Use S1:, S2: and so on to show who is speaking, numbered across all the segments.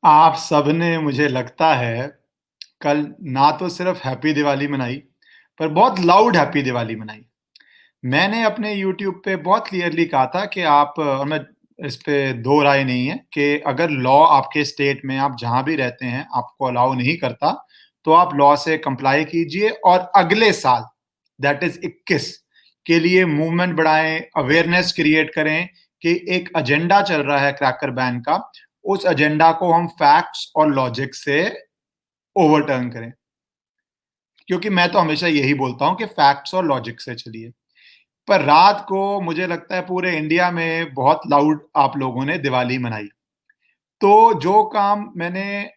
S1: आप सबने मुझे लगता है कल ना तो सिर्फ हैप्पी दिवाली मनाई, पर बहुत लाउड हैप्पी दिवाली मनाई। मैंने अपने यूट्यूब पे बहुत क्लियरली कहा था कि आप और मैं इस पे दो राय नहीं है कि अगर लॉ आपके स्टेट में आप जहाँ भी रहते हैं, आपको अलाउ नहीं करता, तो आप लॉ से कंप्लाई कीजिए और अगले साल दैट इज़ 21 के लिए मूवमेंट बढ़ाएँ, अवेयरनेस क्रिएट करें कि एक एजेंडा चल रहा है क्रैकर बैन का, उस एजेंडा को हम फैक्ट्स और लॉजिक से ओवरटर्न करें। क्योंकि मैं तो हमेशा यही बोलता हूँ कि फैक्ट्स और लॉजिक से चलिए। पर रात को मुझे लगता है पूरे इंडिया में बहुत लाउड आप लोगों ने दिवाली मनाई। तो जो काम मैंने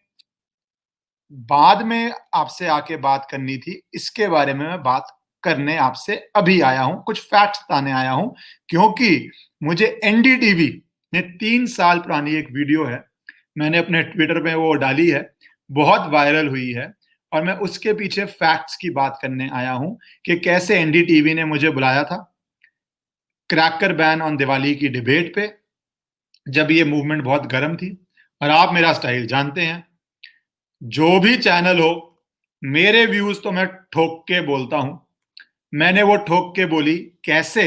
S1: बाद में आपसे आके बात करनी थी, इसके बारे में मैं बात करने आपसे अभी आया हूँ, कुछ फैक्ट्स बताने आया हूँ, क्योंकि मुझे एनडीटीवी ने 3 साल पुरानी एक वीडियो है, मैंने अपने ट्विटर पे वो डाली है, बहुत वायरल हुई है और मैं उसके पीछे फैक्ट्स की बात करने आया हूँ कि कैसे एनडीटीवी ने मुझे बुलाया था, क्रैकर बैन ऑन दिवाली की डिबेट पे, जब ये मूवमेंट बहुत गर्म थी और आप मेरा स्टाइल जानते हैं। जो भी चैनल हो, मेरे व्यूज तो मैं ठोक के बोलता हूं। मैंने वो ठोक के बोली कैसे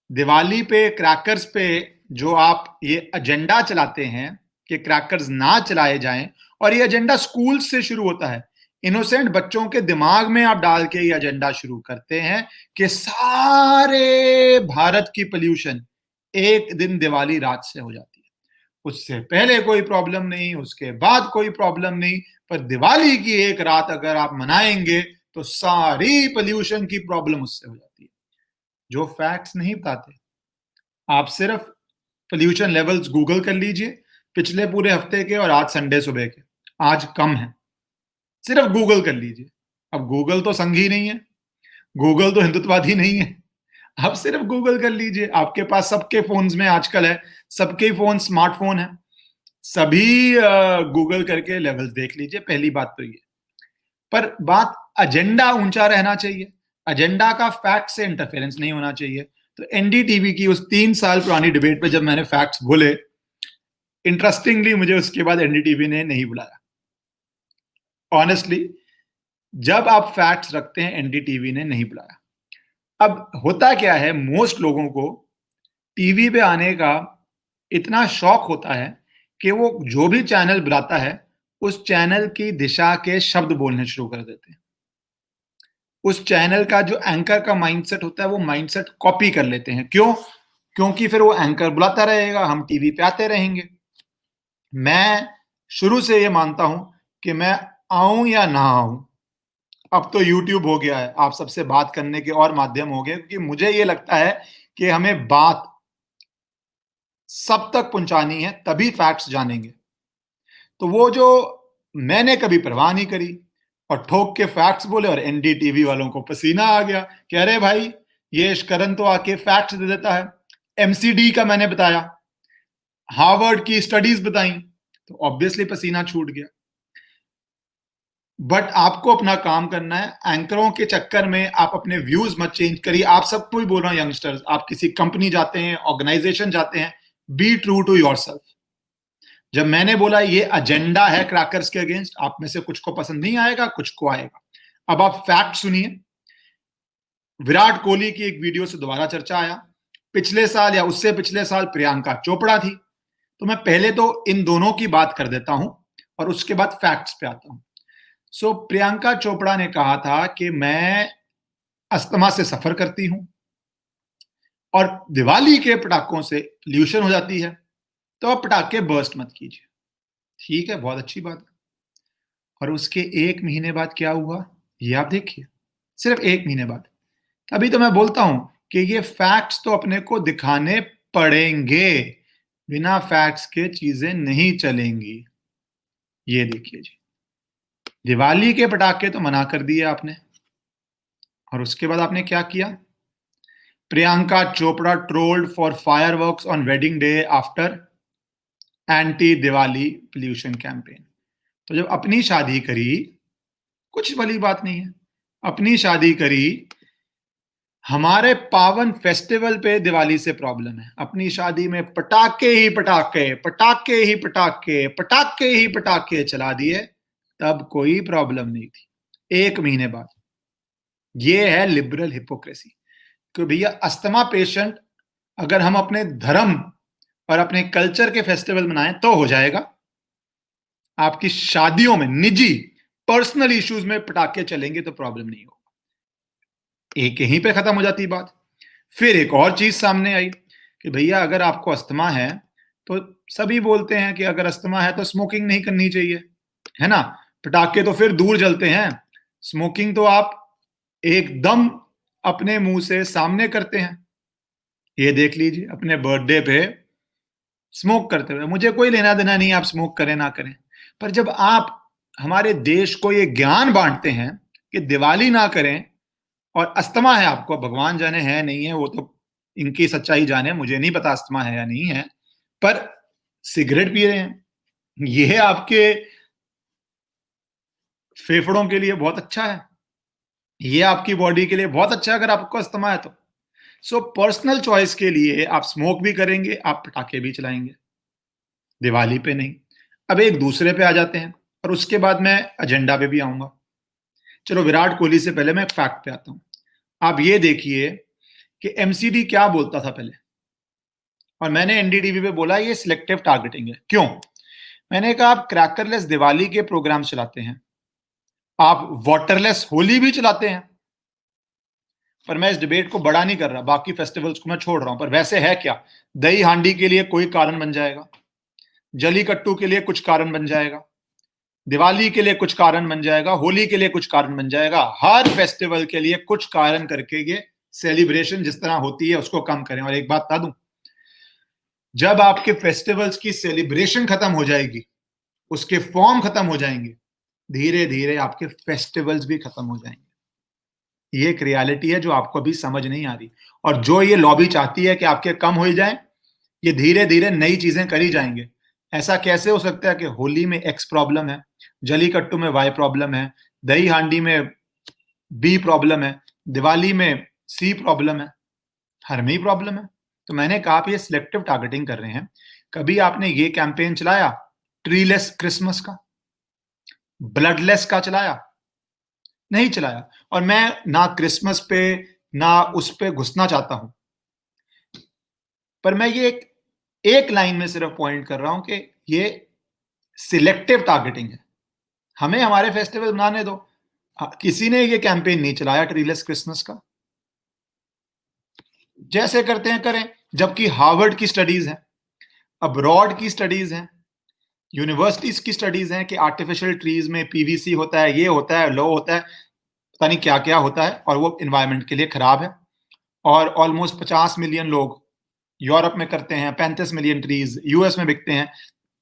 S1: दिवाली पे क्रैकर्स पे जो आप ये एजेंडा चलाते हैं कि क्रैकर्स ना चलाए जाएं और ये एजेंडा स्कूल से शुरू होता है। इनोसेंट बच्चों के दिमाग में आप डाल के ये एजेंडा शुरू करते हैं कि सारे भारत की पोल्यूशन एक दिन दिवाली रात से हो जाती है। उससे पहले कोई प्रॉब्लम नहीं, उसके बाद कोई प्रॉब्लम नहीं, पर दिवाली की एक रात अगर आप मनाएंगे तो सारी पोल्यूशन की प्रॉब्लम उससे हो जाती है। जो फैक्ट्स नहीं बताते, आप सिर्फ पोल्यूशन लेवल्स गूगल कर लीजिए, पिछले पूरे हफ्ते के और आज संडे सुबह के, आज कम है, सिर्फ गूगल कर लीजिए। अब गूगल तो संघी नहीं है, गूगल तो हिंदुत्ववादी नहीं है, आप सिर्फ गूगल कर लीजिए। आपके पास सबके फोन्स में आजकल है, सबके फोन स्मार्टफोन है, सभी गूगल करके लेवल्स देख लीजिए। पहली बात तो ये, पर बात एजेंडा ऊंचा रहना चाहिए, एजेंडा का फैक्ट से इंटरफेरेंस नहीं होना चाहिए। तो एनडीटीवी की उस 3 साल पुरानी डिबेट पे जब मैंने फैक्ट्स बोले, इंटरेस्टिंगली मुझे उसके बाद एनडीटीवी ने नहीं बुलाया। ऑनेस्टली, जब आप फैक्ट्स रखते हैं एनडीटीवी ने नहीं बुलाया। अब होता क्या है, मोस्ट लोगों को टीवी पे आने का इतना शौक होता है कि वो जो भी चैनल बुलाता है, उस चैनल की दिशा के शब्द बोलने शुरू कर देते हैं। उस चैनल का जो एंकर का माइंडसेट होता है, वो माइंडसेट कॉपी कर लेते हैं। क्यों? क्योंकि फिर वो एंकर बुलाता रहेगा, हम टीवी पे आते रहेंगे। मैं शुरू से ये मानता हूं कि मैं आऊं या ना आऊं, अब तो यूट्यूब हो गया है, आप सबसे बात करने के और माध्यम हो गए, क्योंकि मुझे ये लगता है कि हमें बात सब तक पहुंचानी है, तभी फैक्ट्स जानेंगे। तो वो जो मैंने कभी परवाह नहीं करी और ठोक के फैक्ट्स बोले और एनडीटीवी वालों को पसीना आ गया कि अरे भाई, ये इश्करन तो आके फैक्ट्स दे देता है। एमसीडी का मैंने बताया, हार्वर्ड की स्टडीज बताई, तो ऑब्वियसली पसीना छूट गया। बट आपको अपना काम करना है, एंकरों के चक्कर में आप अपने व्यूज मत चेंज करिए। आप सबको ही बोल रहा हूं यंगस्टर्स, आप किसी कंपनी जाते हैं, ऑर्गेनाइजेशन जाते हैं, बी ट्रू टू योरसेल्फ। जब मैंने बोला ये एजेंडा है क्रैकर्स के अगेंस्ट, आप में से कुछ को पसंद नहीं आएगा, कुछ को आएगा। अब आप फैक्ट सुनिए। विराट कोहली की एक वीडियो से दोबारा चर्चा आया, पिछले साल या उससे पिछले साल प्रियंका चोपड़ा थी। तो मैं पहले तो इन दोनों की बात कर देता हूं और उसके बाद फैक्ट्स पे आता हूं। सो प्रियंका चोपड़ा ने कहा था कि मैं अस्थमा से सफर करती हूं और दिवाली के पटाखों से पोल्यूशन हो जाती है, तो आप पटाखे बर्स्ट मत कीजिए। ठीक है, बहुत अच्छी बात है। और उसके 1 महीने बाद क्या हुआ, ये आप देखिए। सिर्फ 1 महीने बाद। अभी तो मैं बोलता हूं कि ये फैक्ट्स तो अपने को दिखाने पड़ेंगे, बिना फैक्ट्स के चीजें नहीं चलेंगी। ये देखिए जी, दिवाली के पटाखे तो मना कर दिए आपने, और उसके बाद आपने क्या किया? Priyanka Chopra trolled for fireworks on wedding day after anti Diwali pollution campaign. तो जब अपनी शादी करी, कुछ बड़ी बात नहीं है, अपनी शादी करी, हमारे पावन फेस्टिवल पे दिवाली से प्रॉब्लम है। अपनी शादी में पटाखे ही पटाखे, पटाखे ही पटाखे, पटाखे ही पटाखे चला दिए, तब कोई प्रॉब्लम नहीं थी। 1 महीने बाद। ये है लिबरल हिपोक्रेसी। कि भैया अस्थमा पेशेंट अगर हम अपने धर्म और अपने कल्चर के फेस्टिवल मनाएं तो हो जाएगा। आपकी शादियों में निजी पर्सनल इश्यूज में पटाखे चलेंगे तो प्रॉब्लम नहीं होगा। एक यहीं पे खत्म हो जाती बात। फिर एक और चीज सामने आई कि भैया अगर आपको अस्थमा है तो सभी बोलते हैं कि अगर अस्थमा है तो स्मोकिंग नहीं करनी चाहिए, है ना। पटाखे तो फिर दूर जलते हैं, स्मोकिंग तो आप एकदम अपने मुंह से सामने करते हैं। ये देख लीजिए अपने बर्थडे पे स्मोक करते हुए, मुझे कोई लेना देना नहीं आप स्मोक करें ना करें। पर जब आप हमारे देश को ये ज्ञान बांटते हैं कि दिवाली ना करें और अस्थमा है आपको, भगवान जाने है नहीं है वो तो इनकी सच्चाई जाने, मुझे नहीं पता अस्थमा है या नहीं है, पर सिगरेट पी रहे हैं ये आपके फेफड़ों के लिए बहुत अच्छा है, ये आपकी बॉडी के लिए बहुत अच्छा है अगर आपको अस्थमा है तो। सो पर्सनल चॉइस के लिए आप स्मोक भी करेंगे, आप पटाखे भी चलाएंगे, दिवाली पे नहीं। अब एक दूसरे पे आ जाते हैं और उसके बाद मैं एजेंडा पे भी आऊंगा। चलो विराट कोहली से पहले मैं एक फैक्ट पे आता हूं। आप ये देखिए कि एमसीडी क्या बोलता था पहले, और मैंने एनडीटीवी पे बोला ये सिलेक्टिव टारगेटिंग है। क्यों? मैंने कहा आप क्रैकरलेस दिवाली के प्रोग्राम चलाते हैं, आप वाटरलेस होली भी चलाते हैं, पर मैं इस डिबेट को बड़ा नहीं कर रहा, बाकी फेस्टिवल्स को मैं छोड़ रहा हूं। पर वैसे है क्या, दही हांडी के लिए कोई कारण बन जाएगा, जली कट्टू के लिए कुछ कारण बन जाएगा, दिवाली के लिए कुछ कारण बन जाएगा, होली के लिए कुछ कारण बन जाएगा। हर फेस्टिवल के लिए कुछ कारण करके ये सेलिब्रेशन जिस तरह होती है उसको कम करें। और एक बात बता दूं, जब आपके फेस्टिवल्स की सेलिब्रेशन खत्म हो जाएगी, उसके फॉर्म खत्म हो जाएंगे, धीरे धीरे आपके फेस्टिवल्स भी खत्म हो जाएंगे। ये एक रियलिटी है जो आपको अभी समझ नहीं आ रही। और जो ये लॉबी चाहती है कि आपके कम हो जाए, ये धीरे धीरे नई चीजें करी जाएंगे। ऐसा कैसे हो सकता है कि होली में एक्स प्रॉब्लम है, जलीकट्टू में वाई प्रॉब्लम है, दही हांडी में बी प्रॉब्लम है, दिवाली में सी प्रॉब्लम है, हर में ही प्रॉब्लम है। तो मैंने कहा आप ये सिलेक्टिव टारगेटिंग कर रहे हैं। कभी आपने ये कैंपेन चलाया ट्रीलेस क्रिसमस का, ब्लडलेस का चलाया? नहीं चलाया। और मैं ना क्रिसमस पे ना उस पे घुसना चाहता हूं, पर मैं ये एक लाइन में सिर्फ पॉइंट कर रहा हूं कि ये सिलेक्टिव टारगेटिंग है। हमें हमारे फेस्टिवल मनाने दो। किसी ने ये कैंपेन नहीं चलाया ट्रीलेस क्रिसमस का, जैसे करते हैं करें। जबकि हार्वर्ड की स्टडीज हैं, अब्रॉड की स्टडीज हैं, यूनिवर्सिटीज की स्टडीज हैं कि आर्टिफिशियल ट्रीज में पीवीसी होता है, ये होता है, लो होता है, पता नहीं क्या क्या होता है, और वो इन्वायरमेंट के लिए खराब है। और ऑलमोस्ट 50 मिलियन लोग यूरोप में करते हैं, 35 मिलियन ट्रीज यूएस में बिकते हैं।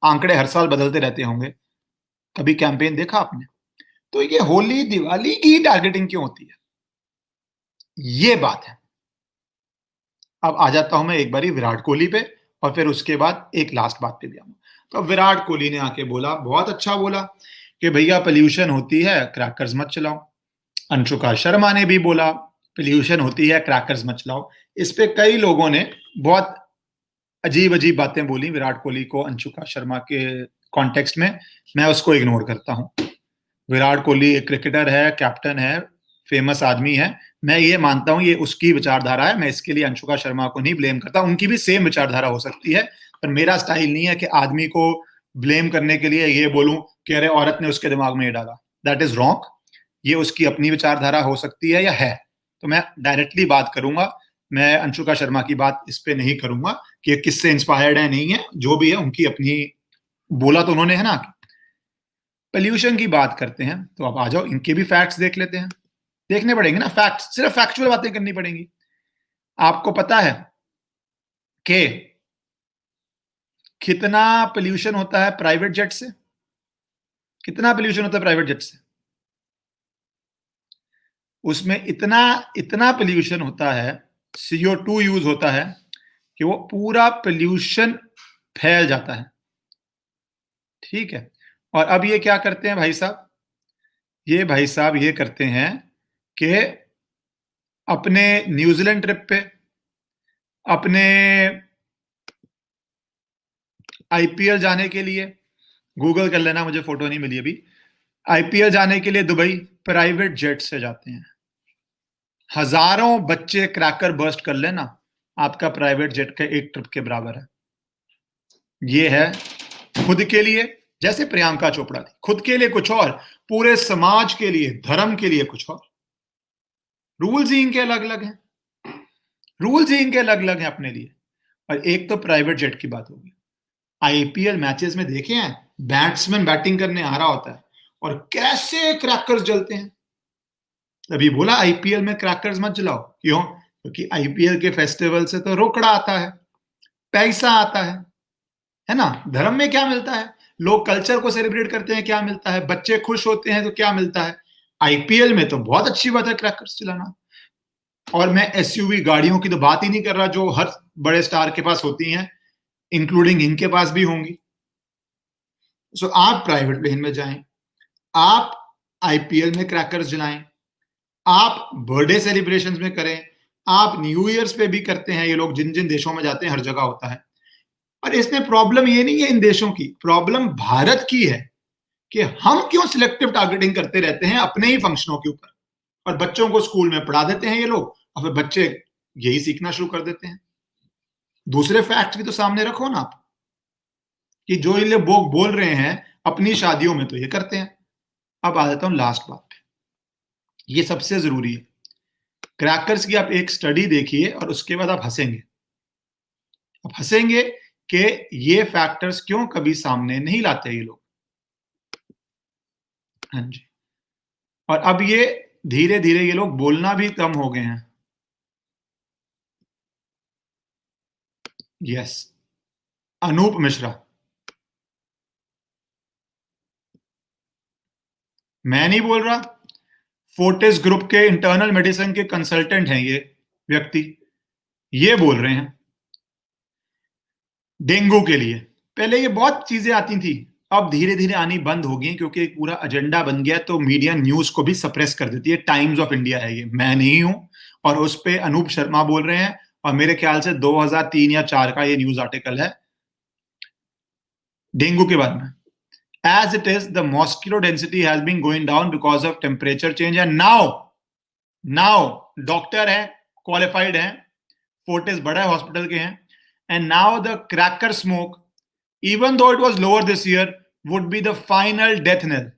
S1: आंकड़े हर साल बदलते रहते होंगे, कभी कैंपेन देखा आपने? तो ये होली दिवाली की टारगेटिंग क्यों होती है, ये बात है। अब आ जाता हूं मैं एक बारी विराट कोहली पे, और फिर उसके बाद एक लास्ट बात पे भी आऊंगा। तो विराट कोहली ने आके बोला, बहुत अच्छा बोला, कि भैया पोल्यूशन होती है क्रैकर्स मत चलाओ। अंशुका शर्मा ने भी बोला पोल्यूशन होती है क्रैकर्स मत चलाओ। इस पे कई लोगों ने बहुत अजीब अजीब बातें बोली विराट कोहली को अंशुका शर्मा के कॉन्टेक्स्ट में। मैं उसको इग्नोर करता हूं। विराट कोहली एक क्रिकेटर है, कैप्टन है, फेमस आदमी है। मैं ये मानता हूं ये उसकी विचारधारा है, मैं इसके लिए अंशुका शर्मा को नहीं ब्लेम करता। उनकी भी सेम विचारधारा हो सकती है, पर मेरा स्टाइल नहीं है कि आदमी को ब्लेम करने के लिए ये बोलूं कि अरे औरत ने उसके दिमाग में ये डाला। That is wrong. ये उसकी अपनी विचारधारा हो सकती है या है, तो मैं डायरेक्टली बात करूंगा। मैं अंशुका शर्मा की बात इस पे नहीं करूंगा कि किससे इंस्पायर्ड है नहीं है, जो भी है उनकी अपनी, बोला तो उन्होंने है ना। पोल्यूशन की बात करते हैं तो अब आ जाओ इनके भी फैक्ट्स देख लेते हैं। देखने पड़ेंगे ना फैक्ट्स, सिर्फ फैक्चुअल बातें करनी पड़ेंगी। आपको पता है कि कितना पोल्यूशन होता है प्राइवेट जेट से? कितना पोल्यूशन होता है प्राइवेट जेट से? उसमें इतना इतना पोल्यूशन होता है, CO2 यूज होता है कि वो पूरा पोल्यूशन फैल जाता है। ठीक है। और अब ये क्या करते हैं भाई साहब, ये भाई साहब ये करते हैं कि अपने न्यूजीलैंड ट्रिप पे, अपने आईपीएल जाने के लिए, गूगल कर लेना, मुझे फोटो नहीं मिली अभी, आईपीएल जाने के लिए दुबई प्राइवेट जेट से जाते हैं। हजारों बच्चे क्रैकर बर्स्ट कर लेना, आपका प्राइवेट जेट का एक ट्रिप के बराबर है। ये है खुद के लिए, जैसे प्रियंका चोपड़ा थी, खुद के लिए कुछ और, पूरे समाज के लिए, धर्म के लिए कुछ और। रूल्स ही इनके अलग अलग हैं, रूल्स ही इनके अलग अलग हैं अपने लिए। और एक तो प्राइवेट जेट की बात होगी। आईपीएल मैचेस में देखे हैं, बैट्समैन बैटिंग करने आ रहा होता है और कैसे क्रैकर्स जलते हैं। तभी बोला आईपीएल में क्रैकर्स मत जलाओ। क्यों? क्योंकि आईपीएल के फेस्टिवल से तो रोकड़ा आता है, पैसा आता है ना। धर्म में क्या मिलता है? लोग कल्चर को सेलिब्रेट करते हैं, क्या मिलता है? बच्चे खुश होते हैं तो क्या मिलता है? आईपीएल में तो बहुत अच्छी बात है क्रैकर्स जलाना। और मैं एसयूवी गाड़ियों की तो बात ही नहीं कर रहा, जो हर बड़े स्टार के पास होती हैं, इंक्लूडिंग इनके पास भी होंगी। सो आप प्राइवेट प्लेन में जाएं, आप आईपीएल में क्रैकर्स जलाएं, आप बर्थडे सेलिब्रेशंस में करें, आप न्यू ईयर्स पे भी करते हैं। ये लोग जिन जिन देशों में जाते हैं हर जगह होता है। और इसमें प्रॉब्लम ये नहीं है इन देशों की, प्रॉब्लम भारत की है कि हम क्यों सिलेक्टिव टारगेटिंग करते रहते हैं अपने ही फंक्शनों के ऊपर। और बच्चों को स्कूल में पढ़ा देते हैं ये लोग, और फिर बच्चे यही सीखना शुरू कर देते हैं। दूसरे फैक्ट्स भी तो सामने रखो ना आप, कि जो ये लोग बोल रहे हैं अपनी शादियों में तो ये करते हैं। अब आ जाता हूं लास्ट बात पे, ये सबसे जरूरी है। क्रैकर्स की आप एक स्टडी देखिए और उसके बाद आप हंसेंगे। आप हंसेंगे कि ये फैक्टर्स क्यों कभी सामने नहीं लाते ये लोग। हाँ जी। और अब ये धीरे धीरे ये लोग बोलना भी कम हो गए हैं। यस, अनूप मिश्रा, मैं नहीं बोल रहा, फोर्टिस ग्रुप के इंटरनल मेडिसिन के कंसल्टेंट हैं ये व्यक्ति, ये बोल रहे हैं डेंगू के लिए। पहले ये बहुत चीजें आती थी, अब धीरे धीरे आनी बंद हो गई, क्योंकि एक पूरा एजेंडा बन गया, तो मीडिया न्यूज को भी सप्रेस कर देती है। टाइम्स ऑफ इंडिया है ये, मैं नहीं हूं। और उस पे अनूप शर्मा बोल रहे हैं, और मेरे ख्याल से 2003 या 4 का ये न्यूज आर्टिकल है डेंगू के बारे में। As it is, the mosquito density has been going down because of temperature change, and now doctor हैं, क्वालिफाइड हैं, फोर्टिस बड़ा हॉस्पिटल के हैं, and now the cracker smoke, even though it was lower this year, would be the final death knell.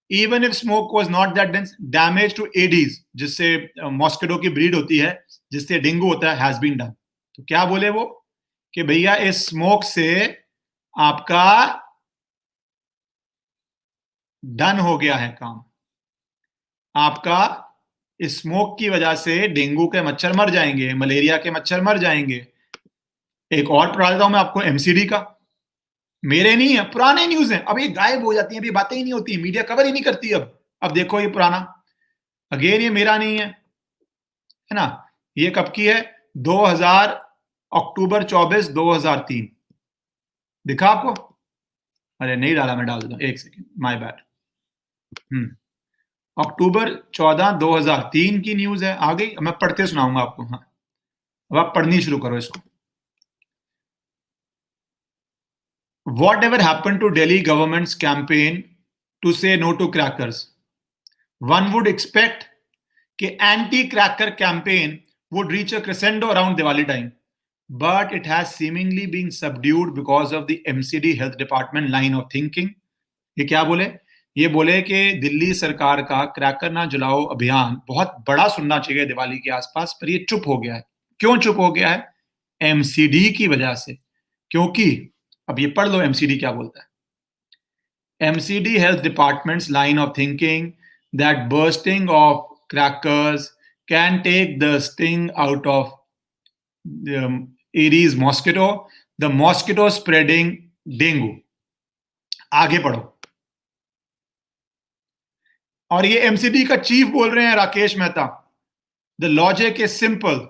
S1: Even if smoke was not that dense, damage to Aedes, जिससे mosquito की breed होती है, जिससे dengue होता है, has been done. तो क्या बोले वो कि भैया इस स्मोक से आपका डन हो गया है काम, आपका स्मोक की वजह से डेंगू के मच्छर मर जाएंगे, मलेरिया के मच्छर मर जाएंगे। एक और पढ़ा देता हूं मैं आपको एमसीडी का, मेरे नहीं है, पुराने न्यूज हैं, अब ये गायब हो जाती हैं, अभी बातें ही नहीं होती, मीडिया कवर ही नहीं करती। अब देखो ये पुराना, अगेन ये मेरा नहीं है ना। ये कब की है? 2000 अक्टूबर 24 2003, दिखा आपको? अरे नहीं डाला, मैं डाल देता हूं, एक सेकेंड, माय बैड। अक्टूबर 14 2003 की न्यूज है, आ गई। मैं पढ़ते सुनाऊंगा आपको। हाँ, अब आप पढ़नी शुरू करो इसको। Whatever happened to Delhi government's campaign to say no to crackers? One would expect कि anti-cracker campaign would reach a crescendo around Diwali time, but it has seemingly been subdued because of the MCD Health Department line of thinking. ये क्या बोले? ये बोले कि दिल्ली सरकार का cracker ना जलाओ अभियान बहुत बड़ा सुनना चाहिए दिवाली के आसपास, पर ये चुप हो गया है। क्यों चुप हो गया है? एमसीडी की वजह से। क्योंकि अब ये पढ़ लो एमसीडी क्या बोलता है। MCD health departments line of thinking that bursting of crackers can take the sting out of the Aedes mosquito, the mosquito spreading dengue. आगे पढ़ो। और ये एमसीडी का चीफ बोल रहे हैं Rakesh Mehta. The logic is simple,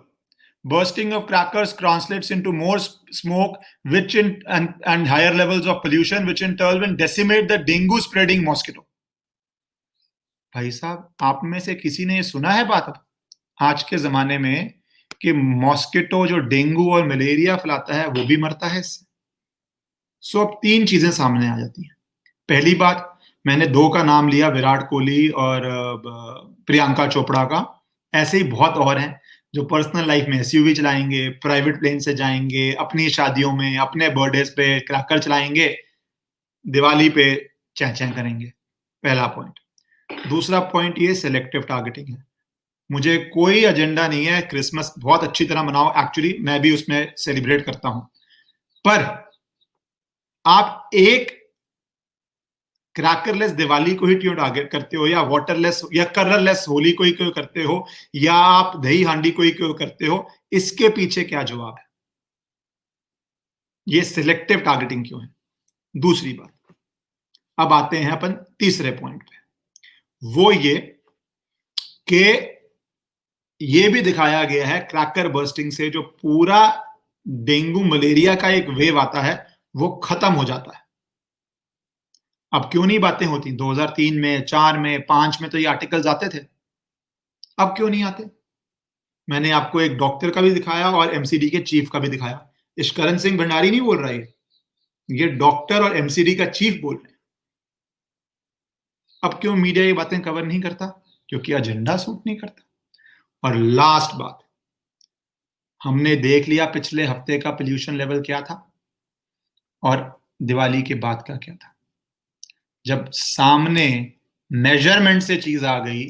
S1: bursting of crackers translates into more smoke, which and higher levels of pollution, which in turn will decimate the dengue spreading mosquito. भाई साहब, आप में से किसी ने ये सुना है बात? आज के ज़माने में कि मॉस्किटो जो डेंगू और मलेरिया फैलाता है, वो भी मरता है इससे। सो अब 3 चीज़ें सामने आ जाती हैं। पहली बात, मैंने 2 का नाम लिया, विराट कोहली और प्रियंका चोपड़ा का। ऐसे ही बहुत और हैं, जो पर्सनल लाइफ में एसयूवी चलाएँगे, प्राइवेट प्लेन से जाएँगे, अपनी शादियों में, अपने बर्थडेज़ पे क्रैकर चलाएँगे, दिवाली पे चें-चें करेंगे। पहला पॉइंट। दूसरा पॉइंट ये सिलेक्टिव टारगेटिंग है। मुझे कोई एजेंडा नहीं है, क्रिसमस बहुत अच्छी तरह मनाओ, एक्चुअली मैं भी उसमें सेलिब्रेट करता हूँ। पर आप एक क्रैकरलेस दिवाली को ही क्यों टारगेट करते हो, या वाटरलेस या कलरलेस होली को ही क्यों करते हो, या आप दही हांडी को ही क्यों करते हो? इसके पीछे क्या जवाब है? ये सिलेक्टिव टारगेटिंग क्यों है? दूसरी बात, अब आते हैं अपन तीसरे पॉइंट पे, वो कि ये भी दिखाया गया है क्रैकर बर्स्टिंग से जो पूरा डेंगू मलेरिया का एक वेव आता है, वो खत्म हो जाता है। अब क्यों नहीं बातें होती? 2003 में, 4 में, 5 में तो ये आर्टिकल्स आते थे। अब क्यों नहीं आते? मैंने आपको एक डॉक्टर का भी दिखाया और एमसीडी के चीफ का भी दिखाया। इश्करण सिंह भंडारी नहीं बोल रहा ये डॉक्टर और एमसीडी का चीफ बोल रहे हैं। अब क्यों मीडिया ये बातें कवर नहीं करता? क्योंकि एजेंडा सूट नहीं करता। और लास्ट बात, हमने देख लिया पिछले हफ्ते का पोल्यूशन लेवल क्या था और दिवाली के बाद का क्या था। जब सामने मेजरमेंट से चीज आ गई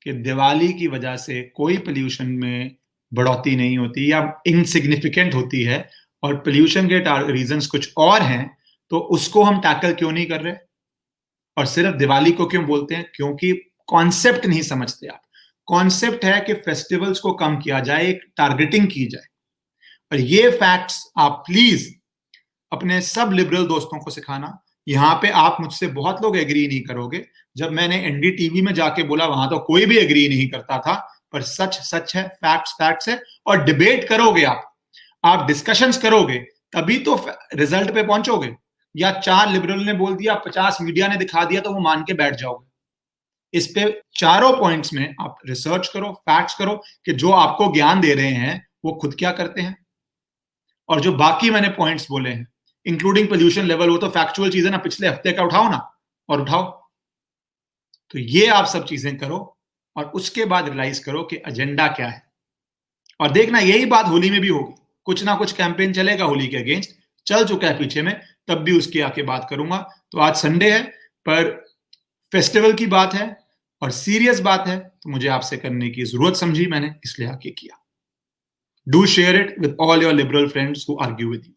S1: कि दिवाली की वजह से कोई पोल्यूशन में बढ़ोतरी नहीं होती या इनसिग्निफिकेंट होती है और पोल्यूशन के रीजंस कुछ और हैं, तो उसको हम टैकल क्यों नहीं कर रहे और सिर्फ दिवाली को क्यों बोलते हैं? क्योंकि कॉन्सेप्ट नहीं समझते आप। कॉन्सेप्ट है कि फेस्टिवल्स को कम किया जाए, एक टारगेटिंग की जाए। और ये फैक्ट्स आप प्लीज अपने सब लिबरल दोस्तों को सिखाना। यहां पे आप मुझसे बहुत लोग एग्री नहीं करोगे। जब मैंने एनडीटीवी में जाके बोला, वहां तो कोई भी एग्री नहीं करता था, पर सच सच है, फैक्ट्स फैक्ट्स है। और डिबेट करोगे आप डिस्कशंस करोगे, तभी तो रिजल्ट पे पहुंचोगे। या 4 लिबरल ने बोल दिया, 50 मीडिया ने दिखा दिया, तो वो मान के बैठ जाओगे? इस पे चारों पॉइंट्स में आप रिसर्च करो, फैक्ट्स करो कि जो आपको ज्ञान दे रहे हैं वो खुद क्या करते हैं। और जो बाकी मैंने पॉइंट्स बोले हैं, इंक्लूडिंग पोल्यूशन लेवल, वो तो फैक्चुअल चीज है ना, पिछले हफ्ते का उठाओ ना, और उठाओ। तो ये आप सब चीजें करो और उसके बाद रियलाइज करो कि एजेंडा क्या है। और देखना, यही बात होली में भी होगी। कुछ ना कुछ कैंपेन चलेगा होली के अगेंस्ट, चल चुका है पीछे में, तब भी उसकी आके बात करूंगा। तो आज संडे है, पर फेस्टिवल की बात है और सीरियस बात है, तो मुझे आपसे करने की जरूरत समझी मैंने, इसलिए आके किया। Do share it with all your liberal friends who argue with you.